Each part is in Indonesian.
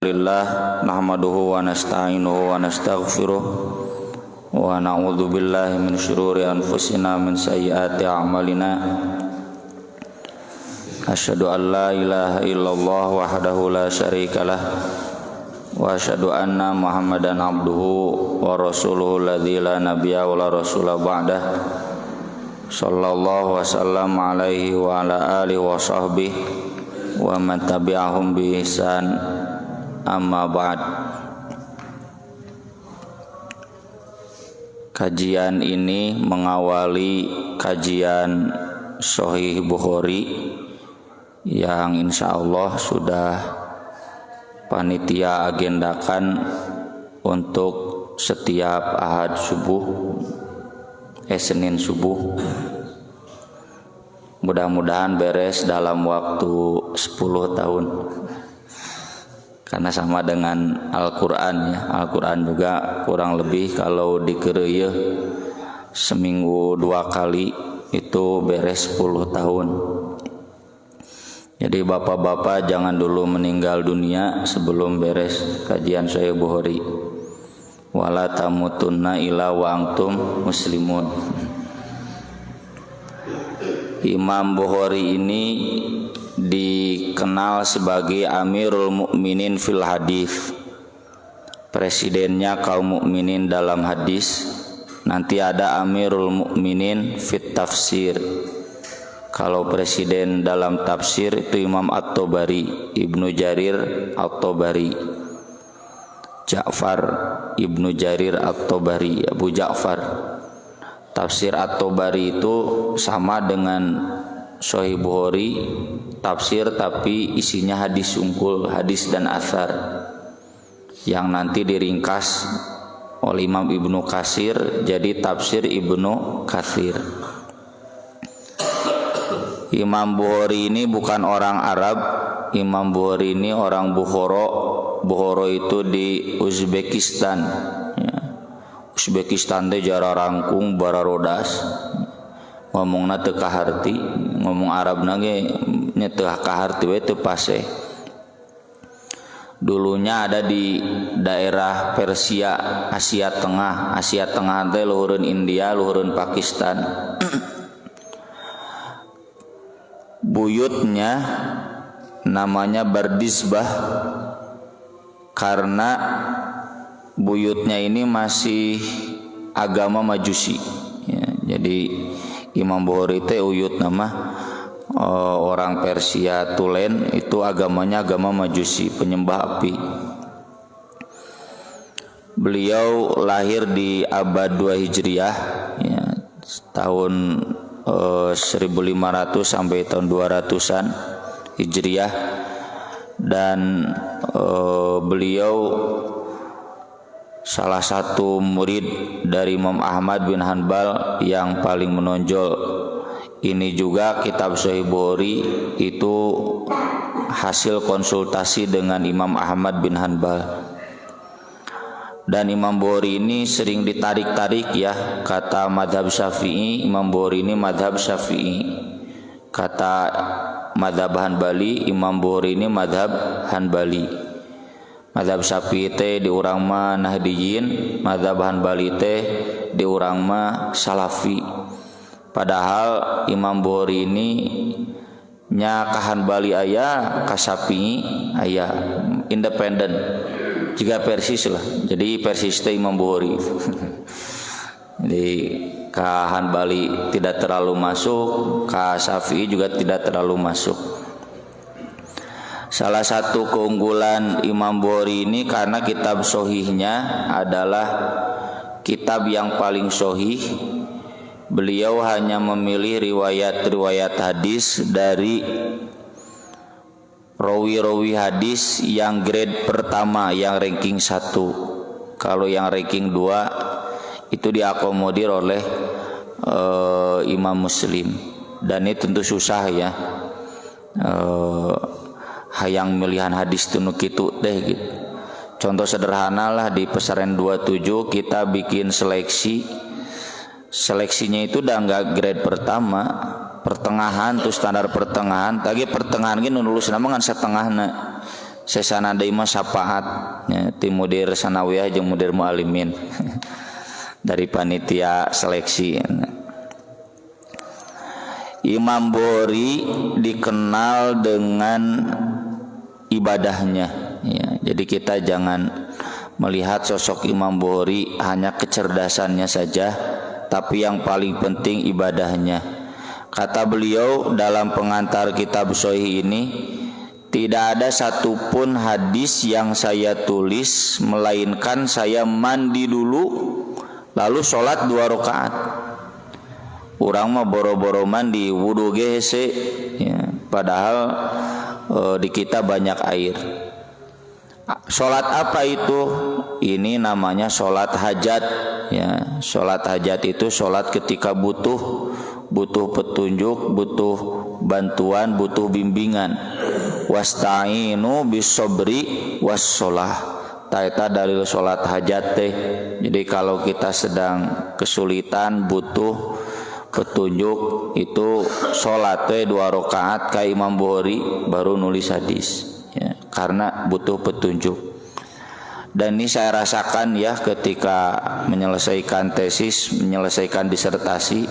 Alhamdulillah nahmaduhu wa nasta'inuhu wa nastaghfiruh wa na'udzu billahi min syururi anfusina min sayyiati a'malina. Asyhadu an la ilaha illallah wahdahu la syarikalah wa asyhadu anna Muhammadan abduhu wa rasuluhu alladzi la nabiyya wa la rasula ba'dah. Sallallahu wasallam alaihi wa ala alihi wa sahbihi wa man tabi'ahum bi ihsan. Amma ba'd. Kajian ini mengawali kajian Sahih Bukhari yang insyaallah sudah panitia agendakan untuk setiap Ahad subuh, Senin subuh. Mudah-mudahan beres dalam waktu 10 tahun. Karena sama dengan Al-Quran ya. Al-Quran juga kurang lebih kalau dikereuyeun seminggu 2 kali itu beres 10 tahun. Jadi bapak-bapak jangan dulu meninggal dunia sebelum beres kajian Sahih Bukhari. Wala tamutunna illa wa antum muslimun. Imam Bukhari ini dikenal sebagai Amirul Mukminin fil hadis, presidennya kaum mukminin dalam hadis. Nanti ada Amirul Mukminin fit tafsir. Kalau presiden dalam tafsir itu Imam At-Tabari, Ibnu Jarir At-Tabari, Ja'far Ibnu Jarir At-Tabari, Abu Ja'far. Tafsir At-Tabari itu sama dengan Sahih Bukhari, tafsir tapi isinya hadis unggul, hadis dan athar yang nanti diringkas oleh Imam Ibnu Katsir jadi tafsir Ibnu Katsir. Imam Bukhari ini bukan orang Arab. Imam Bukhari ini orang Bukhara. Bukhara itu di Uzbekistan ya. Uzbekistan teh jara rangkung bararodas, ngomongna teu kaharti, ngomong Arabna ge nya teu kaharti we teu pase. Dulunya ada di daerah Persia, Asia Tengah. Asia Tengah teh luhureun India, luhureun Pakistan. Buyutnya namanya Bardisbah karena buyutnya ini masih agama Majusi ya. Jadi Imam Bukhari itu uyut nama orang Persia Tulen itu agamanya agama Majusi, penyembah api. Beliau lahir di abad 2 Hijriah ya, tahun 1500 sampai tahun 200-an Hijriah, dan beliau salah satu murid dari Imam Ahmad bin Hanbal yang paling menonjol. Ini juga kitab Sahih Bukhari itu hasil konsultasi dengan Imam Ahmad bin Hanbal. Dan Imam Bukhari ini sering ditarik-tarik ya, kata madhab Syafi'i, Imam Bukhari ini madhab Syafi'i. Kata madhab Hanbali, Imam Bukhari ini madhab Hanbali. Mazhab Syafi'i teh di urang mah Nahdiyin, mazhab Hanbali teh di urang mah Salafi. Padahal Imam Bukhari ini nya ka Hanbali aya, ka Syafi'i aya, independen. Juga persis lah. Jadi persis teh Imam Bukhari. Jadi ka Hanbali tidak terlalu masuk, ka Syafi'i juga tidak terlalu masuk. Salah satu keunggulan Imam Bukhari ini karena kitab sahihnya adalah kitab yang paling sahih. Beliau hanya memilih riwayat-riwayat hadis dari rawi-rawi hadis yang grade pertama, yang ranking 1. Kalau yang ranking 2 itu diakomodir oleh Imam Muslim. Dan ini tentu susah ya. Hayang milihan hadis tunu kitu deh gitu. Contoh sederhana lah, di pesantren 27 kita bikin seleksi. Seleksinya itu udah enggak grade pertama, pertengahan tuh standar pertengahan. Tadi pertengahan gini nulis nama kan setengahna. sesana deui mah syafaat nya ti mudir sanawiyah jeung mudir muallimin dari panitia seleksi. Imam Bukhari dikenal dengan ibadahnya ya. Jadi kita jangan melihat sosok Imam Bukhari hanya kecerdasannya saja, tapi yang paling penting ibadahnya. Kata beliau dalam pengantar kitab Sahih ini, tidak ada satupun hadis yang saya tulis melainkan saya mandi dulu lalu sholat 2 rakaat. Urang mah boro-boro mandi wudu ge hese ya, padahal di kita banyak air. Sholat apa itu? Ini namanya sholat hajat ya. Sholat hajat itu sholat ketika butuh petunjuk, butuh bantuan, butuh bimbingan. Wasta'inu bis-sabri was-shalah. Taeta dalil sholat hajat teh. Jadi kalau kita sedang kesulitan, butuh petunjuk, itu sholat teh 2 rakaat kayak Imam Bukhari baru nulis hadis ya, karena butuh petunjuk. Dan ini saya rasakan ya ketika menyelesaikan tesis, menyelesaikan disertasi,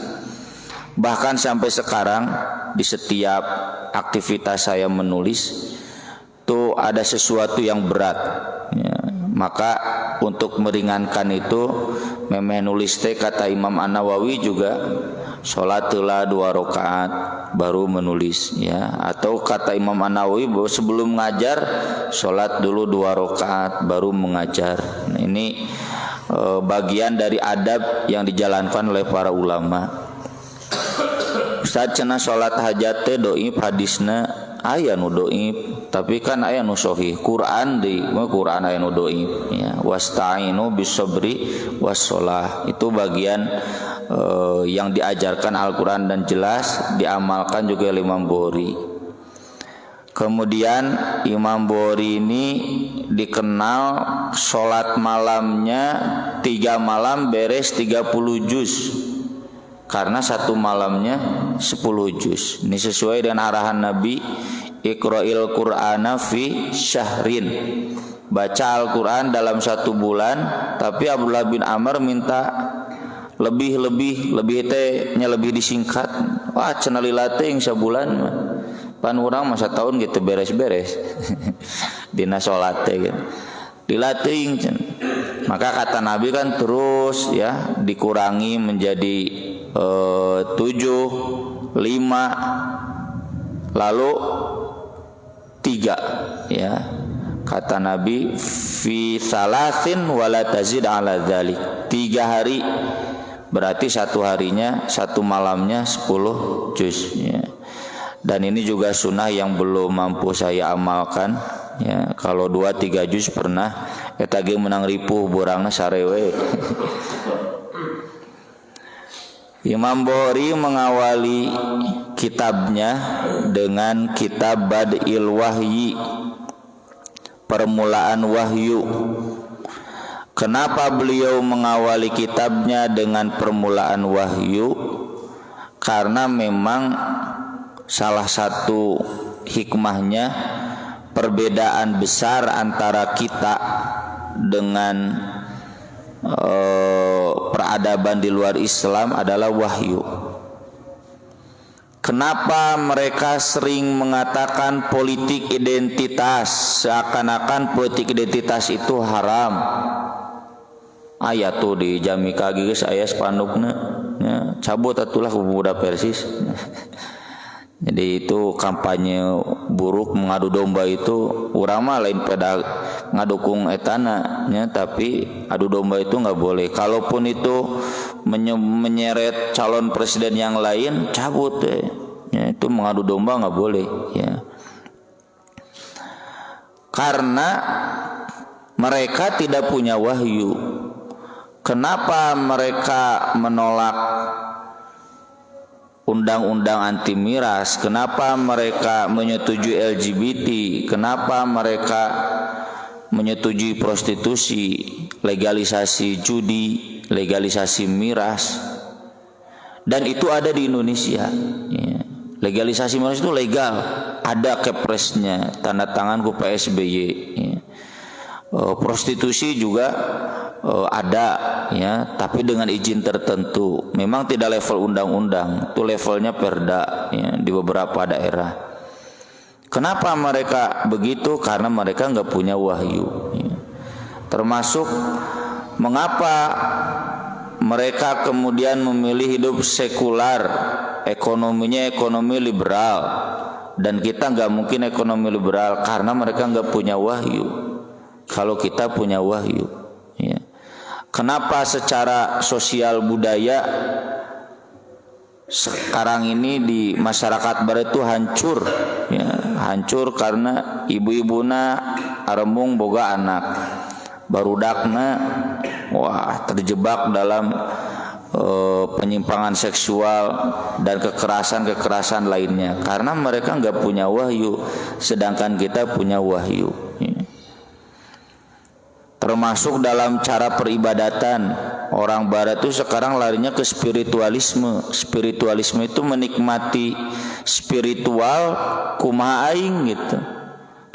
bahkan sampai sekarang di setiap aktivitas saya menulis tuh ada sesuatu yang berat ya. Maka untuk meringankan itu memeh nulis teh kata Imam An-Nawawi juga sholatlah 2 rakaat baru menulis ya. Atau kata Imam An-Nawawi sebelum mengajar sholat dulu 2 rakaat baru mengajar. Nah, ini bagian dari adab yang dijalankan oleh para ulama. Ustaz cenah sholat hajat teh doib hadisna aya nu doib, tapi kan aya nu sahih. Quran di Quran aya nu doib ya. Wasta'inu bis-sabri was-shalah. Itu bagian yang diajarkan Al-Quran dan jelas diamalkan juga oleh Imam Bukhari. Kemudian Imam Bukhari ini dikenal sholat malamnya 3 malam beres 30 juz, karena 1 malamnya 10 juz. Ini sesuai dengan arahan Nabi, Iqra'il Qur'ana fi syahrin. Baca Al-Quran dalam 1 bulan. Tapi Abdullah bin Amr minta lebih tehnya lebih disingkat. Wah cenah lila teh sabulan mah. Pan urang masa tahun gitu beres-beres. Dina salat teh gitu. Lila teuing cenah. Maka kata Nabi kan terus ya dikurangi menjadi 7, 5, lalu 3 ya. Kata Nabi fi salasin wala tazid ala dzalik. 3 hari berarti 1 harinya 1 malamnya 10 juz ya. Dan ini juga sunnah yang belum mampu saya amalkan ya. Kalau 2-3 juz pernah eta ge menang ripuh borangna sarewe. Imam Bukhari mengawali kitabnya dengan kitab Bad'il Wahyi, permulaan wahyu. Kenapa beliau mengawali kitabnya dengan permulaan wahyu? Karena memang salah satu hikmahnya perbedaan besar antara kita dengan peradaban di luar Islam adalah wahyu. Kenapa mereka sering mengatakan politik identitas, seakan-akan politik identitas itu haram? Ayat tuh di Jami Kagi geus aya spandukna ya, cabut atulah ku budak Persis. Jadi itu kampanye buruk, mengadu domba itu urang mah lain pada ngadukung etana ya, tapi adu domba itu enggak boleh. Kalaupun itu menyeret calon presiden yang lain cabut ya, itu mengadu domba enggak boleh ya. Karena mereka tidak punya wahyu. Kenapa mereka menolak undang-undang anti miras? Kenapa mereka menyetujui LGBT? Kenapa mereka menyetujui prostitusi, legalisasi judi, legalisasi miras? Dan itu ada di Indonesia ya. Legalisasi miras itu legal ada kepresnya, tanda tangan ku PSBY ya. Prostitusi juga ada ya, tapi dengan izin tertentu. Memang tidak level undang-undang, itu levelnya perda ya, di beberapa daerah. Kenapa mereka begitu? Karena mereka nggak punya wahyu ya. Termasuk mengapa mereka kemudian memilih hidup sekular, ekonominya ekonomi liberal, dan kita nggak mungkin ekonomi liberal karena mereka nggak punya wahyu. Kalau kita punya wahyu ya. Kenapa secara sosial budaya sekarang ini di masyarakat barat itu hancur ya, hancur karena ibu-ibuna aremung boga anak, barudakna wah terjebak dalam penyimpangan seksual dan kekerasan lainnya karena mereka nggak punya wahyu, sedangkan kita punya wahyu ya. Termasuk dalam cara peribadatan, orang barat itu sekarang larinya ke spiritualisme. Spiritualisme itu menikmati spiritual kumaha aing gitu,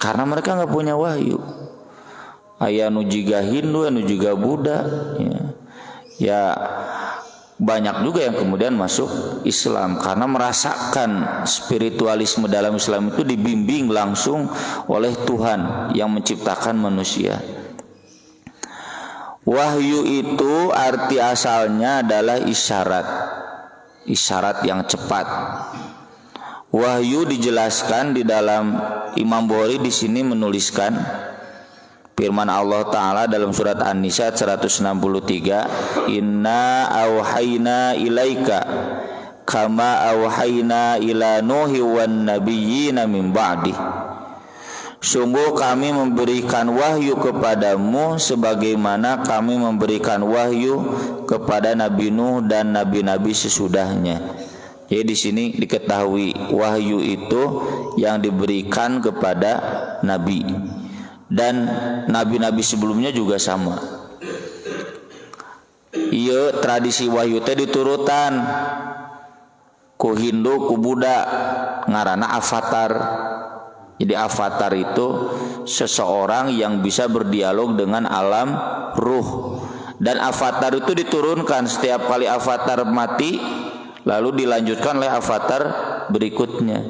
karena mereka nggak punya wahyu. Aya nu jiga Hindu, anu juga Buddha ya banyak juga yang kemudian masuk Islam karena merasakan spiritualisme dalam Islam itu dibimbing langsung oleh Tuhan yang menciptakan manusia. Wahyu itu arti asalnya adalah isyarat yang cepat. Wahyu dijelaskan di dalam Imam Bukhari di sini menuliskan firman Allah Ta'ala dalam surat An-Nisa 163, Inna auhayna ilaika kama auhayna ila Nuhi wan nabiyyina min ba'di. Sungguh kami memberikan wahyu kepadamu sebagaimana kami memberikan wahyu kepada Nabi Nuh dan nabi-nabi sesudahnya. Jadi di sini diketahui wahyu itu yang diberikan kepada nabi dan nabi-nabi sebelumnya juga sama. Iya, tradisi wahyu teh diturutan ku Hindu ku Buddha ngaranna avatar. Jadi avatar itu seseorang yang bisa berdialog dengan alam ruh. Dan avatar itu diturunkan setiap kali avatar mati, lalu dilanjutkan oleh avatar berikutnya.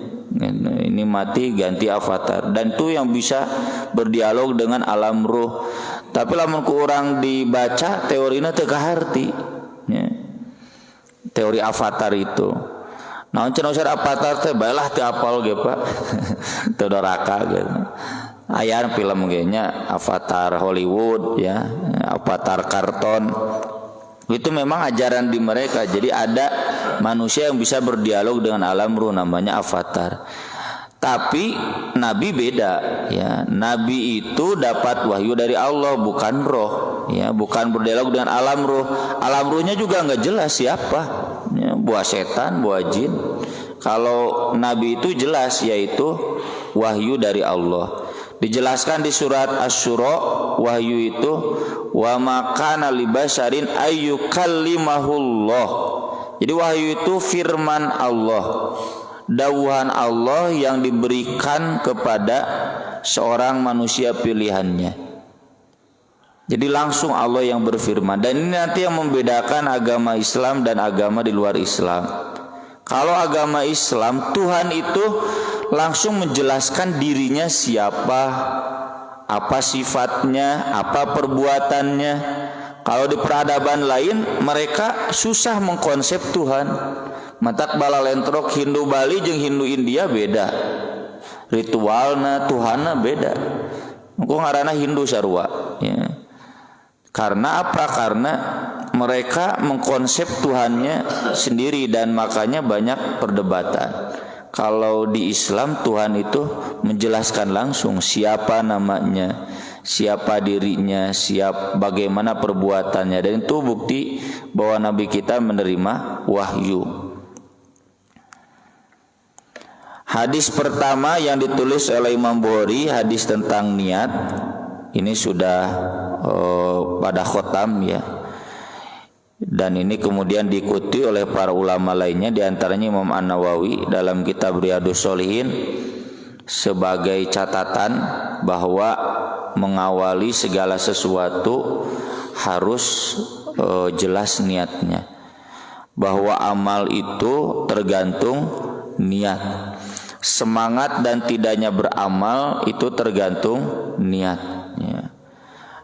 Ini mati ganti avatar. Dan itu yang bisa berdialog dengan alam ruh. Tapi lamun ku urang dibaca teorinya teu kaharti. Ya. Teori avatar itu. Nah, cenah usah avatar teh baelah teu apal ge Pak. Teu doraka gitu. Aya film ge nya avatar Hollywood ya, avatar karton. Itu memang ajaran di mereka. Jadi ada manusia yang bisa berdialog dengan alam ruh namanya avatar. Tapi nabi beda ya. Nabi itu dapat wahyu dari Allah bukan roh ya, bukan berdialog dengan alam ruh. Alam ruhnya juga enggak jelas siapa. Ya, buah setan, buah jin. Kalau nabi itu jelas yaitu wahyu dari Allah. Dijelaskan di surat Asy-Syura wahyu itu wa makana libasharin ayyukallimahullah. Jadi wahyu itu firman Allah, dawuhan Allah yang diberikan kepada seorang manusia pilihannya. Jadi langsung Allah yang berfirman. Dan ini nanti yang membedakan agama Islam dan agama di luar Islam. Kalau agama Islam, Tuhan itu langsung menjelaskan dirinya siapa, apa sifatnya, apa perbuatannya. Kalau di peradaban lain mereka susah mengkonsep Tuhan. Matak bala lentrok Hindu Bali jeung Hindu India beda. Ritualna Tuhanna beda. Engko ngaranna Hindu sarua ya. Karena apa? Karena mereka mengkonsep Tuhannya sendiri dan makanya banyak perdebatan. Kalau di Islam Tuhan itu menjelaskan langsung siapa namanya, siapa dirinya, bagaimana perbuatannya, dan itu bukti bahwa Nabi kita menerima wahyu. Hadis pertama yang ditulis oleh Imam Bukhari, hadis tentang niat. Ini sudah pada khotam ya. Dan ini kemudian diikuti oleh para ulama lainnya, di antaranya Imam An-Nawawi dalam kitab Riyadhus Shalihin sebagai catatan bahwa mengawali segala sesuatu harus jelas niatnya, bahwa amal itu tergantung niat. Semangat dan tidaknya beramal itu tergantung niat ya.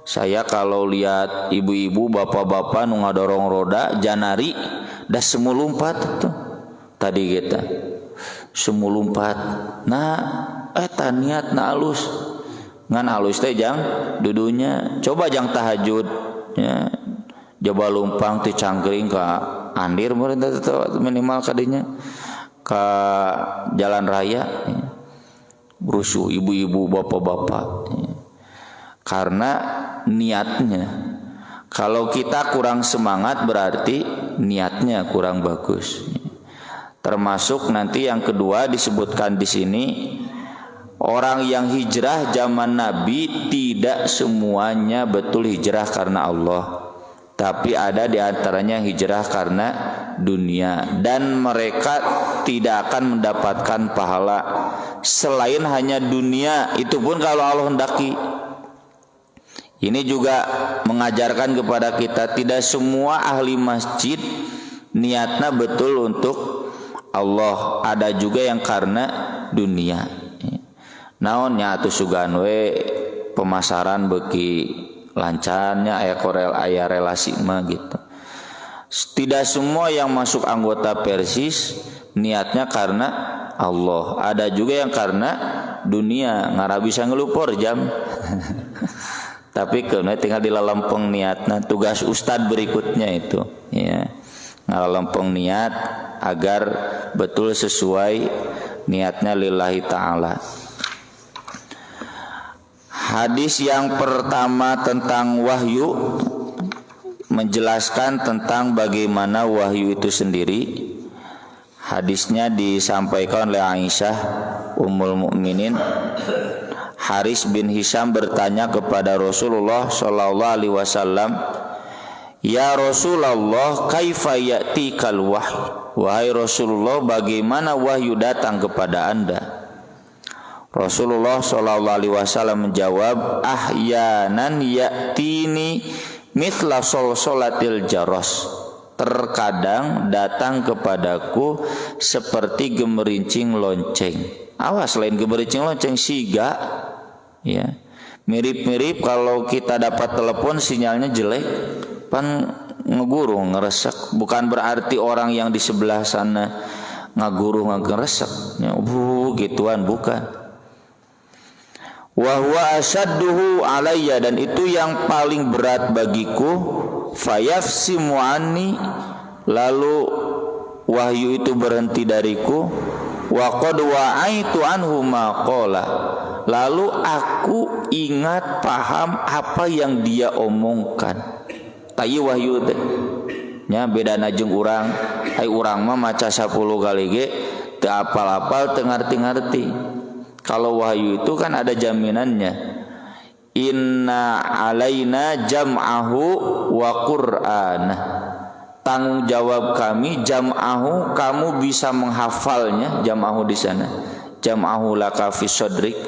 Saya kalau lihat ibu-ibu bapak-bapak nu ngadorong roda janari dah semulumpat tuh tadi kita semulumpat. Nah eta niatna alus ngan alus teh jang dudunya coba jang tahajud ya. Coba lumpang ti cangkring ka andir minimal kadinya ka jalan raya ya. Rusuh ibu-ibu bapak-bapak ya. Karena niatnya, kalau kita kurang semangat berarti niatnya kurang bagus. Termasuk nanti yang kedua disebutkan di sini, orang yang hijrah zaman Nabi tidak semuanya betul hijrah karena Allah, tapi ada di antaranya hijrah karena dunia, dan mereka tidak akan mendapatkan pahala selain hanya dunia, itu pun kalau Allah hendaki. Ini juga mengajarkan kepada kita tidak semua ahli masjid niatnya betul untuk Allah, ada juga yang karena dunia. Naonnya atuh sugan we pemasaran beki lancarnya aya relasi mah gitu. Tidak semua yang masuk anggota Persis niatnya karena Allah, ada juga yang karena dunia, ngara bisa ngelupor jam. Tapi kena tinggal dilalampong niatna. Tugas ustad berikutnya itu ya, ngalalampong niat agar betul sesuai niatnya lillahi ta'ala. Hadis yang pertama tentang wahyu menjelaskan tentang bagaimana wahyu itu sendiri. Hadisnya disampaikan oleh Aisyah Ummul Mukminin. Haris bin Hisham bertanya kepada Rasulullah sallallahu alaihi wasallam, "Ya Rasulullah, kaifa ya'tikal wahyu?" Wahai Rasulullah, bagaimana wahyu datang kepada Anda? Rasulullah sallallahu alaihi wasallam menjawab, "Ahyanan ya'tini mithla solsolatil jaros." Terkadang datang kepadaku seperti gemerincing lonceng. Awas, selain gemerincing lonceng siga ya. Mirip-mirip kalau kita dapat telepon sinyalnya jelek, pan ngeguru ngeresek. Bukan berarti orang yang di sebelah sana ngaguru ngeresek ya, gituan bukan. Wa huwa asadduhu alayya, dan itu yang paling berat bagiku. Fayafsimu anni, lalu wahyu itu berhenti dariku. Wa qad wa'aitu anhu ma qala, lalu aku ingat paham apa yang dia omongkan. Tai wahyu teh nya bedana jeung urang. Ai urang mah maca 10 kali ge teu apal-apal teu ngarti-ngarti. Kalau wahyu itu kan ada jaminannya. Inna alaina jam'ahu wa qur'anah. Tanggung jawab kami jam'ahu, kamu bisa menghafalnya. Jam'ahu di sana, jam'ahu laka fi sadrik,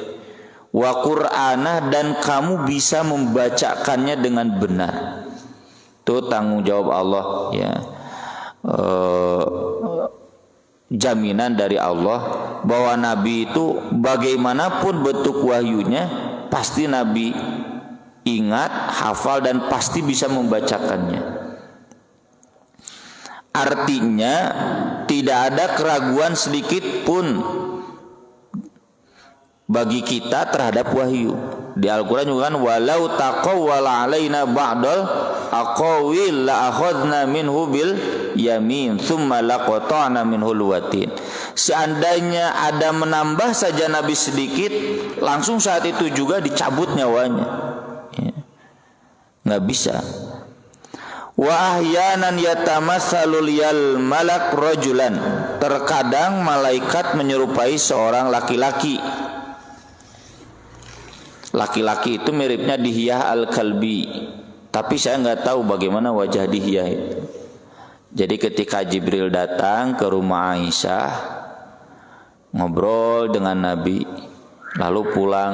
wa qur'anah, dan kamu bisa membacakannya dengan benar. Itu tanggung jawab Allah ya. Jaminan dari Allah bahwa Nabi itu bagaimanapun bentuk wahyunya pasti Nabi ingat, hafal, dan pasti bisa membacakannya. Artinya tidak ada keraguan sedikit pun bagi kita terhadap wahyu. Di Al-Quran juga kan, walau taqawwala alaina ba'dal aqawil la akhadna minhu bil yamin thumma laqata'na minhu alwatin. Seandainya ada menambah saja Nabi sedikit, langsung saat itu juga dicabut nyawanya ya. Nggak bisa. Wa ahyanan yatamatsalul yal malak rajulan, terkadang malaikat menyerupai seorang laki-laki. Laki-laki itu miripnya Dihyah al-Kalbi, tapi saya nggak tahu bagaimana wajah Dihyah itu. Jadi ketika Jibril datang ke rumah Aisyah, ngobrol dengan Nabi, Lalu pulang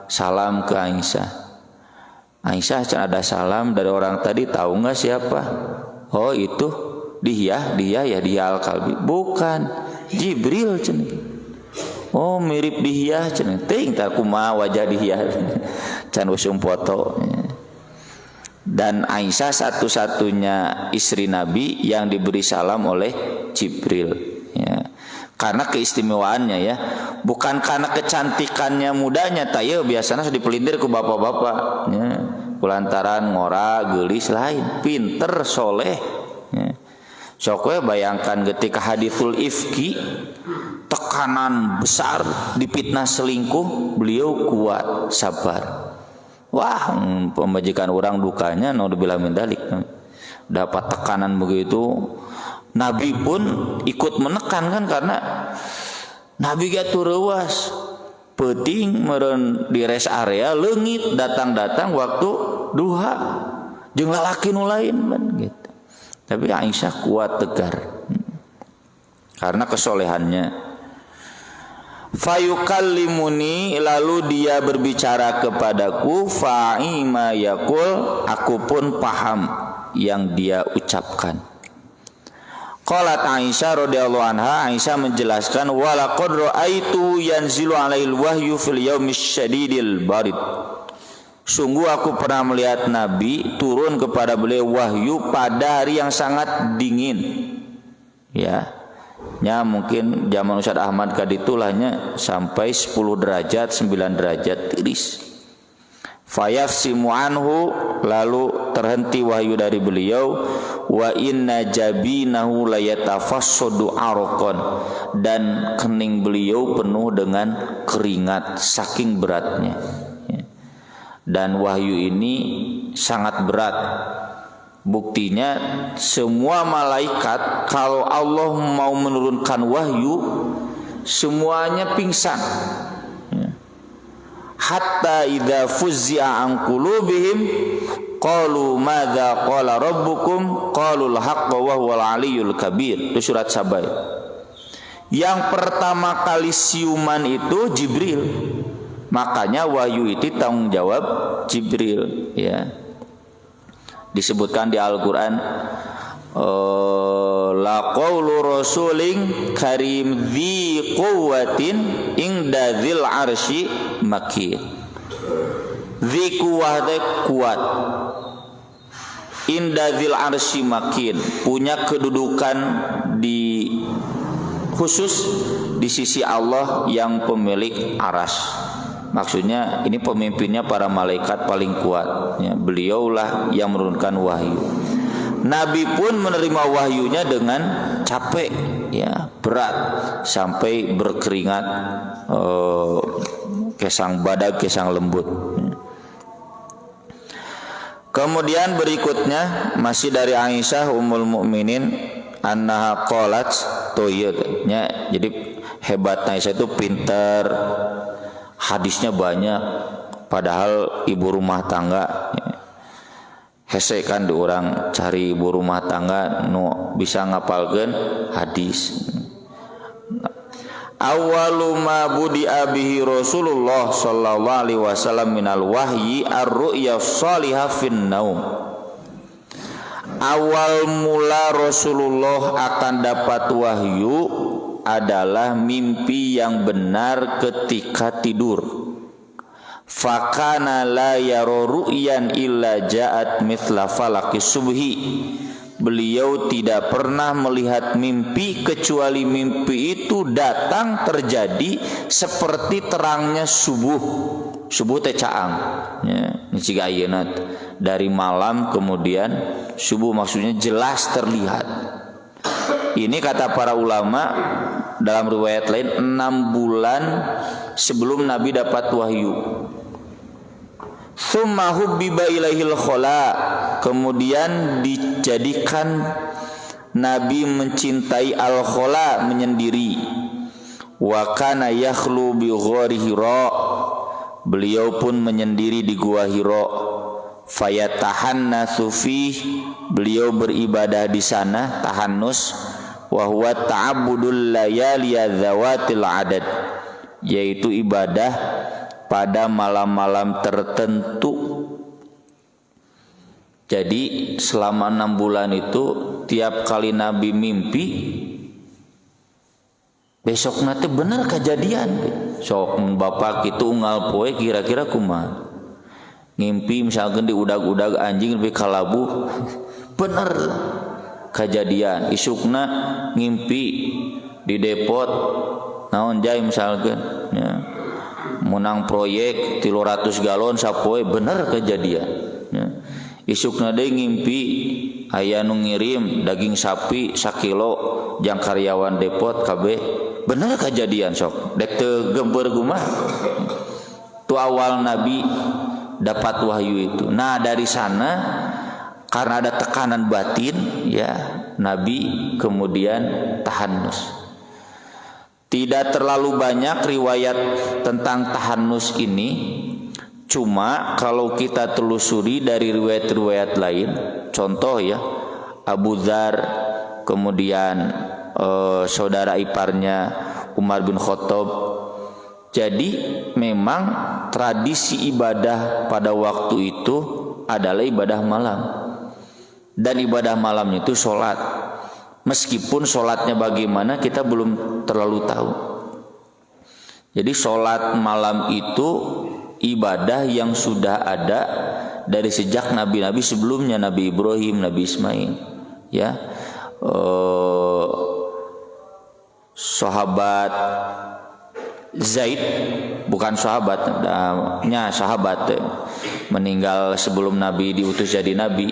salam ke Aisyah. Aisyah ada salam dari orang tadi, tahu nggak siapa? Oh itu dia ya Al-Kalbi. Bukan, Jibril cenah. Oh mirip dia cenah. Teuing tah kumaha wajah dia. Can usum foto. Dan Aisyah satu-satunya istri Nabi yang diberi salam oleh Jibril, ya. Karena keistimewaannya, ya, bukan karena kecantikannya mudanya. Tayo biasanya sudah dipelintir ke bapak-bapak, ya. Kulantaran ngora geulis lain, pinter soleh, ya. Sokwe bayangkan ketika hadithul ifki, tekanan besar, dipitnah selingkuh, beliau kuat, sabar. Wah, pembajikan orang dukanya naudzubillah min dzalik. Dapat tekanan begitu, Nabi pun ikut menekan kan, karena Nabi gak tureuwas peuting meureun di rest area leungit datang-datang waktu duha jeung lalaki nu lain kan gitu. Tapi Aisyah kuat tegar karena kesolehannya. Fayukallimuni, lalu dia berbicara kepadaku, fa'ima yakul, aku pun paham yang dia ucapkan. Qalat Aisyah radhiyallahu anha, Aisyah menjelaskan, walaqad raaitu yanzilu alaihil wahyu fil yaumis syadidil barid. Sungguh aku pernah melihat Nabi turun kepada beliau wahyu pada hari yang sangat dingin. Ya. Ya mungkin zaman Ustaz Ahmad kaditulahnya sampai 10 derajat 9 derajat tiris. Fayafsimu anhu, lalu terhenti wahyu dari beliau, wa inna jabinahu layatafassadu arqan, dan kening beliau penuh dengan keringat saking beratnya. Dan wahyu ini sangat berat. Buktinya semua malaikat kalau Allah mau menurunkan wahyu semuanya pingsan. Hatta idza fuzzi'a an qulubihim qalu madza qala rabbukum qalu al-haqqa wa huwal aliyyul kabir. Itu surat Saba. Yang pertama kali siuman itu Jibril. Makanya wahyu itu tanggung jawab Jibril, ya. Disebutkan di Al-Quran, la qawlu rasulin karim dhi quwwatin inda dzil arsy makin. Dhi kuat, inda dzil arsy makin, punya kedudukan di khusus di sisi Allah yang pemilik aras. Maksudnya ini pemimpinnya para malaikat paling kuat, ya. Beliaulah yang menurunkan wahyu. Nabi pun menerima wahyunya dengan capek, ya, berat sampai berkeringat, kesang badak, kesang lembut. Kemudian berikutnya masih dari Aisyah Ummul Mukminin annaha qalat toyetnya. Jadi hebatnya Aisyah itu pintar, hadisnya banyak, padahal ibu rumah tangga. Hese kan di orang cari ibu rumah tangga nu bisa ngapalkeun hadis. Awwalu ma budi'a bihi Rasulullah sallallahu alaihi wasallam minal wahyi ar-ru'ya shalihah fin naum. Awal mula Rasulullah akan dapat wahyu adalah mimpi yang benar ketika tidur. Fakana la yara ru'yan illa ja'at mithla falaqis subhi. Beliau tidak pernah melihat mimpi kecuali mimpi itu datang terjadi seperti terangnya subuh. Subuh teh caang, ya, ciga ayeuna dari malam kemudian subuh, maksudnya jelas terlihat. Ini kata para ulama dalam riwayat lain 6 bulan sebelum Nabi dapat wahyu. Tsumma hubbiba ilaihil khala, kemudian dijadikan Nabi mencintai al-khala, menyendiri. Wa kana yakhlu bi ghari Hira, beliau pun menyendiri di gua Hira. Fayatahannatsu fih, beliau beribadah di sana, tahannus. Wa huwa ta'abbudul layali dzawatil adad, yaitu ibadah pada malam-malam tertentu. Jadi selama 6 bulan itu tiap kali Nabi mimpi besok nanti bener kejadian. Sok bapak itu unggal poe kira-kira kumaha. Ngimpi misalkan di udag-udag anjing lebih kalabu bener kejadian. Isukna ngimpi di depot naon jai misalkan ya. Menang proyek 300 galon sapoe bener kejadian ya. Isukna deui ngimpi aya nu ngirim daging sapi 1 kilo jang karyawan depot kabeh bener kejadian sok dek teu gempeur kumaha. Tu awal Nabi dapat wahyu itu. Nah dari sana karena ada tekanan batin ya Nabi kemudian tahannus. Tidak terlalu banyak riwayat tentang tahannus ini. Cuma kalau kita telusuri dari riwayat-riwayat lain, contoh ya Abu Dzar, kemudian saudara iparnya Umar bin Khattab. Jadi memang tradisi ibadah pada waktu itu adalah ibadah malam. Dan ibadah malam itu sholat. Meskipun sholatnya bagaimana kita belum terlalu tahu. Jadi sholat malam itu ibadah yang sudah ada dari sejak nabi-nabi sebelumnya, Nabi Ibrahim, Nabi Ismail ya. Sahabat Zaid, bukan sahabat meninggal sebelum Nabi diutus jadi Nabi.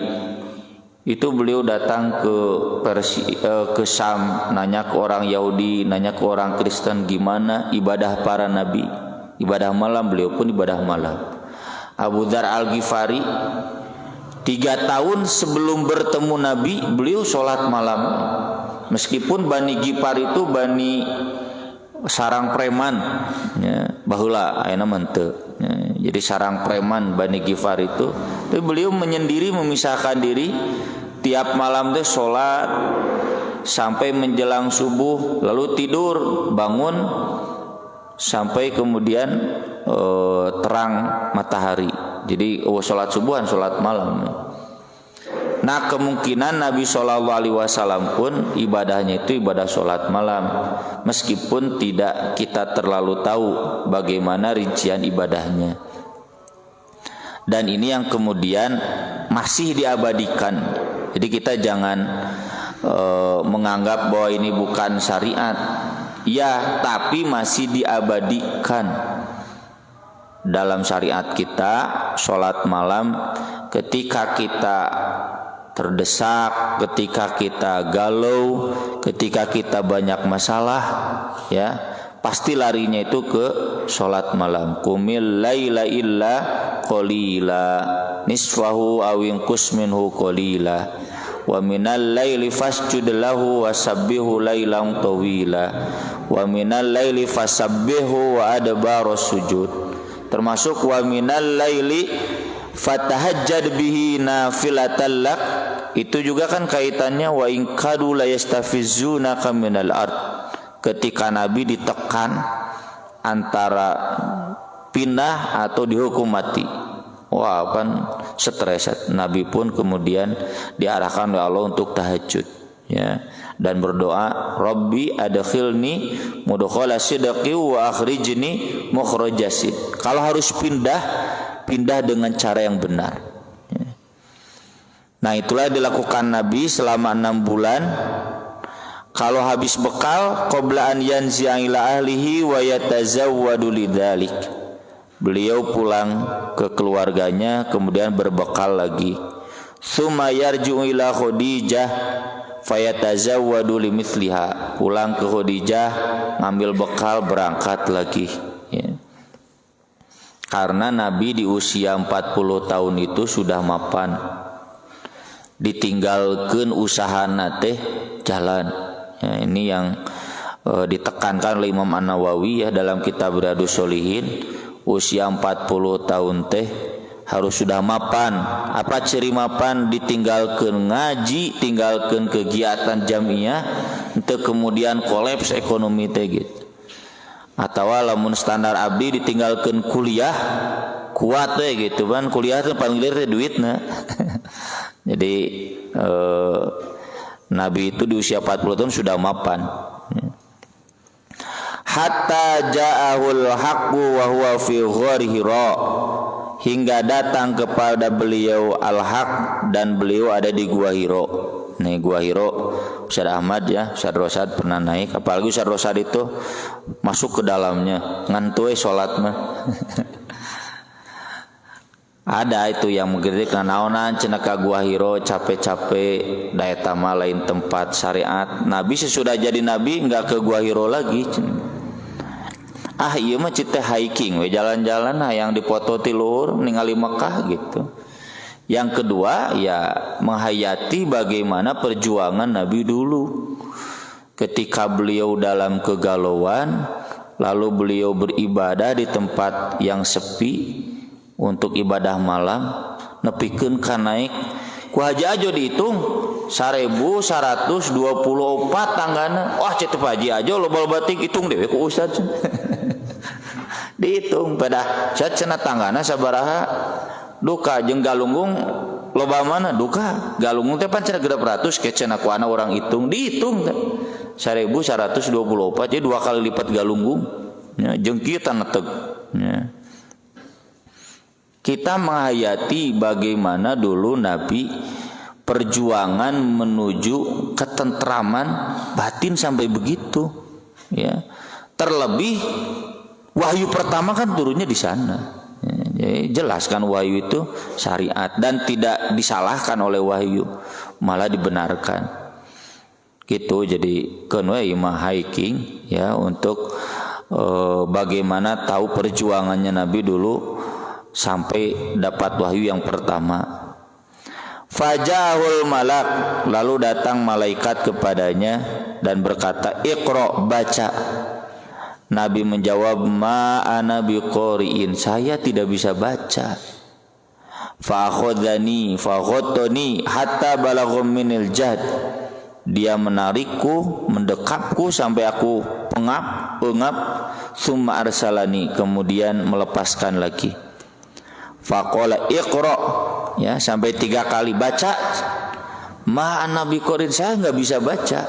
Itu beliau datang ke Syam, nanya ke orang Yahudi, nanya ke orang Kristen gimana ibadah para nabi, ibadah malam. Beliau pun ibadah malam. Abu Dzar Al-Ghifari 3 tahun sebelum bertemu Nabi beliau sholat malam. Meskipun Bani Ghifar itu bani sarang preman ya, baheula ayeuna menteu ya, jadi sarang preman Bani Ghifar itu. Tapi beliau menyendiri, memisahkan diri tiap malam teh sholat sampai menjelang subuh, lalu tidur bangun sampai kemudian terang matahari. Jadi sholat subuhan, sholat malam. Nah kemungkinan Nabi SAW pun ibadahnya itu ibadah sholat malam, meskipun tidak kita terlalu tahu bagaimana rincian ibadahnya. Dan ini yang kemudian masih diabadikan. Jadi kita jangan menganggap bahwa ini bukan syariat. Ya, tapi masih diabadikan dalam syariat kita. Sholat malam ketika kita terdesak, ketika kita galau, ketika kita banyak masalah ya, pasti larinya itu ke sholat malam. Qumil laila illa qalila nisfahu aw inqus minhu qalila wa minal laili fasjud lahu wasabbihu lailan tawila wa minal laili fasabbihu wa adbaros sujud. Termasuk wa minal laili fatahajjad bihi nafilatan lak, itu juga kan kaitannya wa in kadu la yastafizunaka minal ard. Ketika Nabi ditekan antara pindah atau dihukum mati, wah kan stres. Nabi pun kemudian diarahkan oleh Allah untuk tahajud ya, dan berdoa Rabbi adkhilni mudkhala sidqi wa akhrijni mukhraja sidq. Kalau harus pindah dengan cara yang benar ya. Nah itulah dilakukan Nabi selama 6 bulan. Kalau habis bekal qabla an yanzi'a ila ahlihi wa yatazawwadu lidzalik, beliau pulang ke keluarganya kemudian berbekal lagi. Tsumma yarji'u ila Khadijah fayatazawwadu limithliha, pulang ke Khadijah ngambil bekal berangkat lagi ya. Karena Nabi di usia 40 tahun itu sudah mapan, ditinggalkeun usahana teh jalan ya. Ini yang ditekankan oleh Imam An-Nawawi ya dalam kitab Riyadhus Shalihin. Usia 40 tahun teh harus sudah mapan. Apa ciri mapan? Ditinggalkeun ngaji, tinggalkeun kegiatan jamiah, untuk kemudian kolaps ekonomi teh gitu. atawa lamun standar abdi ditinggalkeun kuliah kuat we gitu kan, kuliah teh paling gede duitna. Jadi Nabi itu di usia 40 tahun sudah mapan. Hatta ja'ahul haqqu wa huwa fi ghari Hira, hingga datang kepada beliau al-haq dan beliau ada di gua Hira. Nih gua Hira Ustaz Ahmad ya, Ustaz Rosad pernah naik, apalagi Ustaz Rosad itu masuk ke dalamnya ngantuy salat mah. Ada itu yang mengerti karena naonan cenah ka gua Hira capek-capek da eta mah lain tempat syariat. Nabi sesudah jadi nabi enggak ke gua Hira lagi. Ieu mah cita hiking we, jalan-jalan yang dipoto ti luhur ningali Mekah gitu. Yang kedua ya menghayati bagaimana perjuangan Nabi dulu. Ketika beliau dalam kegalauan, lalu beliau beribadah di tempat yang sepi untuk ibadah malam, nepikeun ka naik ku haji ajo dihitung 1124 tanggana. Wah cetep haji ajo loba-loba ting hitung dewe ku ustaz. Dihitung pada saat cenah tanggana sabaraha duka jeung galunggung loba mana duka galunggung teh pan cenah 600 ke cenah ku ana urang hitung dihitung teh 1124 jadi 2 kali lipat galunggung nya jeung kieu taneteg nya. Kita menghayati bagaimana dulu Nabi perjuangan menuju ketentraman batin sampai begitu ya. Terlebih wahyu pertama kan turunnya di sana. Jadi jelaskan wahyu itu syariat dan tidak disalahkan oleh wahyu, malah dibenarkan. Gitu. Jadi keun we mah hiking ya untuk bagaimana tahu perjuangannya Nabi dulu sampai dapat wahyu yang pertama. Fajahul malak, lalu datang malaikat kepadanya dan berkata, Iqra, baca. Nabi menjawab, ma ana biqori'in, saya tidak bisa baca. Fa akhadhani hatta balaghum minil jad, dia menarikku, mendekapku sampai aku pengap, summa arsalani, kemudian melepaskan lagi. Faqala iqra, ya sampai 3 kali baca. Ma ana biqorin, saya enggak bisa baca.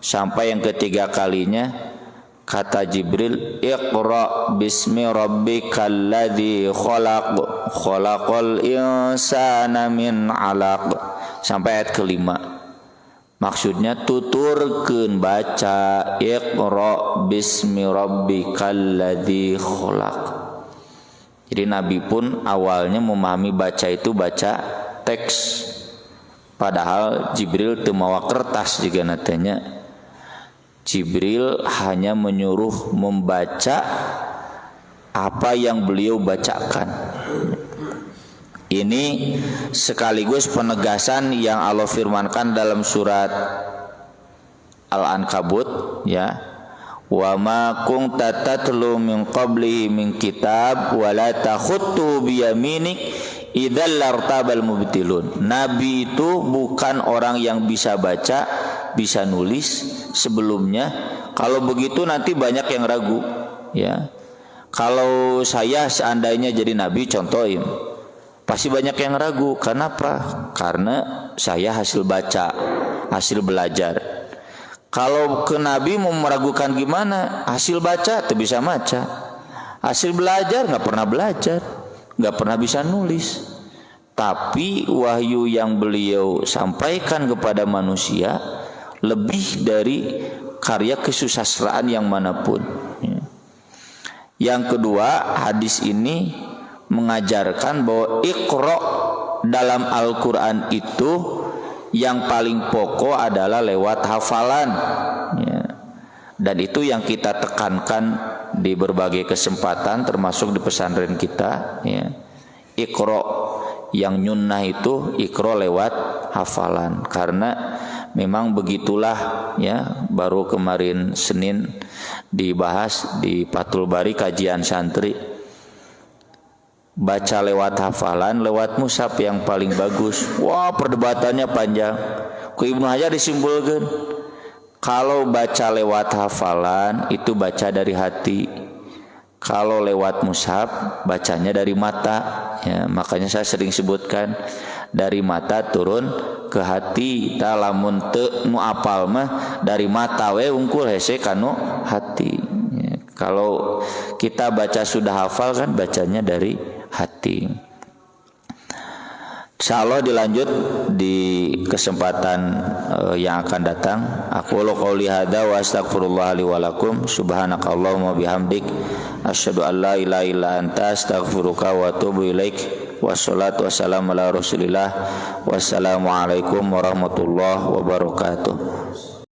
Sampai yang ketiga kalinya kata Jibril, iqra bismi rabbikal ladzi khalaqal insana min 'alaq, sampai ayat kelima. Maksudnya tuturkeun baca iqra bismi rabbikal ladzi khalaq. Jadi Nabi pun awalnya memahami baca itu baca teks, padahal Jibril teu mawa kertas juga natanya. Jibril hanya menyuruh membaca apa yang beliau bacakan. Ini sekaligus penegasan yang Allah firmankan dalam surat Al-Ankabut ya. Wa ma kunta tatlu min qabli min kitab wa la takhuttu bi yaminik idzal lartabal mubtilun. Nabi itu bukan orang yang bisa baca, bisa nulis sebelumnya. Kalau begitu nanti banyak yang ragu ya. Kalau saya seandainya jadi nabi, contohin, pasti banyak yang ragu. Kenapa? Karena saya hasil baca, hasil belajar. Kalau ke Nabi mau meragukan gimana? Hasil baca tuh bisa baca, hasil belajar nggak pernah belajar, nggak pernah bisa nulis. Tapi wahyu yang beliau sampaikan kepada manusia lebih dari karya kesusastraan yang manapun. Yang kedua, hadis ini mengajarkan bahwa Iqra dalam Al-Quran itu yang paling pokok adalah lewat hafalan ya. Dan itu yang kita tekankan di berbagai kesempatan termasuk di pesantren kita ya. Iqra yang nyunnah itu Iqra lewat hafalan, karena memang begitulah ya. Baru kemarin Senin dibahas di Fathul Bari kajian santri, baca lewat hafalan, lewat mushaf yang paling bagus. Wah, perdebatannya panjang. Ku Ibnu Hajar disimpulkan Kalau baca lewat hafalan itu baca dari hati. Kalau lewat mushaf bacanya dari mata. Ya, makanya saya sering sebutkan dari mata turun ke hati. Ta lamun teu nu apal mah dari mata we ungkul hese kanu hati. Ya, kalau kita baca sudah hafal kan bacanya dari hati. Insyaallah dilanjut di kesempatan yang akan datang. Aku qouli hadza wa astaghfirullah li wa lakum. Subhanakallahumma bihamdik asyhadu an la ilaha illa anta astaghfiruka wa atubu ilaik. Wassalatu wassalamu ala Rasulillah. Wassalamualaikum warahmatullahi wabarakatuh.